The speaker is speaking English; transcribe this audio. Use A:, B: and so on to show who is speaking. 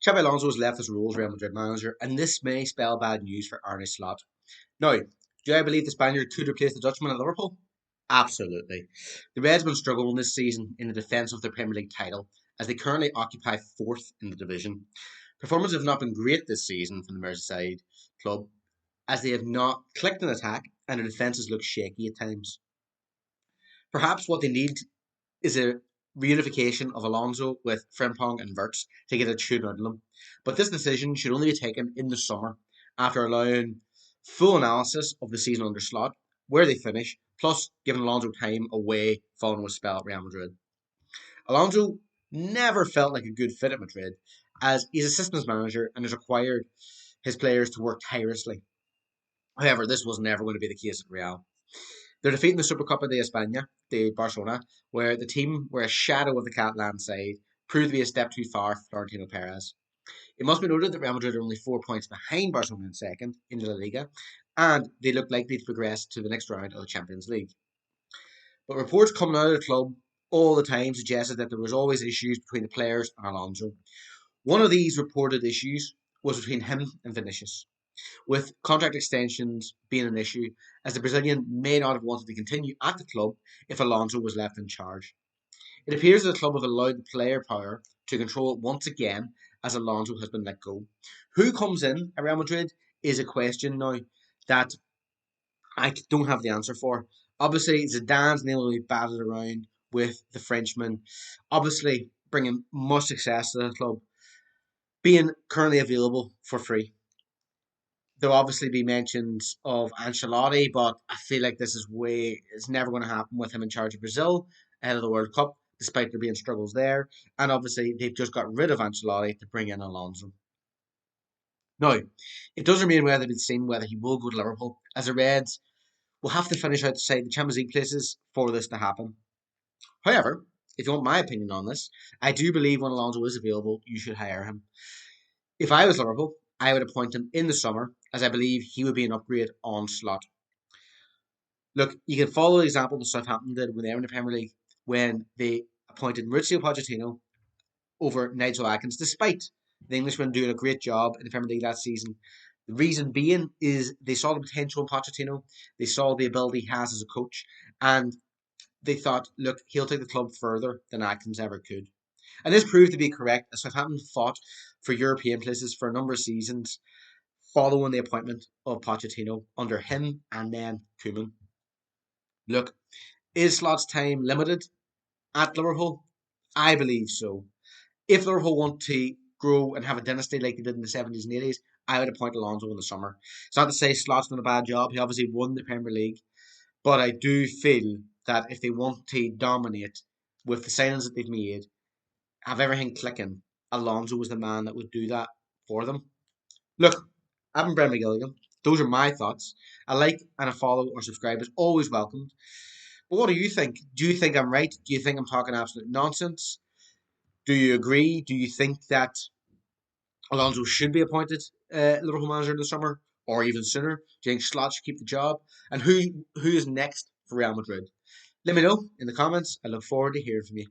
A: Xabi Alonso has left his role as Real Madrid manager, and this may spell bad news for Arne Slot. Now, do I believe the Spaniard could replace the Dutchman at Liverpool? Absolutely. The Reds have been struggling this season in the defence of their Premier League title, as they currently occupy fourth in the division. Performances have not been great this season from the Merseyside club, as they have not clicked in attack and their defences look shaky at times. Perhaps what they need is a reunification of Alonso with Frimpong and Wirtz to get a tune out of them. But this decision should only be taken in the summer after allowing full analysis of the season under Slot, where they finish, plus giving Alonso time away following a spell at Real Madrid. Alonso never felt like a good fit at Madrid, as he's assistant manager and has required his players to work tirelessly. However, this was never going to be the case at Real. They're defeating the Supercopa de España, de Barcelona, where the team were a shadow of the Catalan side, proved to be a step too far for Florentino Perez. It must be noted that Real Madrid are only 4 points behind Barcelona in second in La Liga, and they look likely to progress to the next round of the Champions League. But reports coming out of the club all the time suggested that there was always issues between the players and Alonso. One of these reported issues was between him and Vinicius, with contract extensions being an issue, as the Brazilian may not have wanted to continue at the club if Alonso was left in charge. It appears that the club have allowed the player power to control it once again, as Alonso has been let go. Who comes in at Real Madrid is a question now that I don't have the answer for. Obviously, Zidane's name will be batted around with the Frenchman, obviously bringing much success to the club, being currently available for free. There'll obviously be mentions of Ancelotti, but I feel like it's never going to happen with him in charge of Brazil ahead of the World Cup, despite there being struggles there. And obviously, they've just got rid of Ancelotti to bring in Alonso. Now, it does remain whether to be seen whether he will go to Liverpool, as the Reds will have to finish outside the Champions League places for this to happen. However, if you want my opinion on this, I do believe when Alonso is available, you should hire him. If I was Liverpool, I would appoint him in the summer, as I believe he would be an upgrade on Slot. Look, you can follow the example that Southampton did when they were in the Premier League, when they appointed Mauricio Pochettino over Nigel Adkins, despite the Englishman doing a great job in the Premier League that season. The reason being is they saw the potential in Pochettino, they saw the ability he has as a coach, and they thought, look, he'll take the club further than Atkins ever could. And this proved to be correct, as Southampton fought for European places for a number of seasons following the appointment of Pochettino under him and then Koeman. Look, is Slot's time limited at Liverpool? I believe so. If Liverpool want to grow and have a dynasty like they did in the 70s and 80s, I would appoint Alonso in the summer. It's not to say Slot's done a bad job. He obviously won the Premier League. But I do feel that if they want to dominate with the signings that they've made, have everything clicking, Alonso was the man that would do that for them. Look, I've been Brendan McGilligan. Those are my thoughts. A like and a follow or subscribe is always welcomed. But what do you think? Do you think I'm right? Do you think I'm talking absolute nonsense? Do you agree? Do you think that Alonso should be appointed Liverpool manager in the summer or even sooner? Do you think Slot should keep the job? And who is next for Real Madrid? Let me know in the comments. I look forward to hearing from you.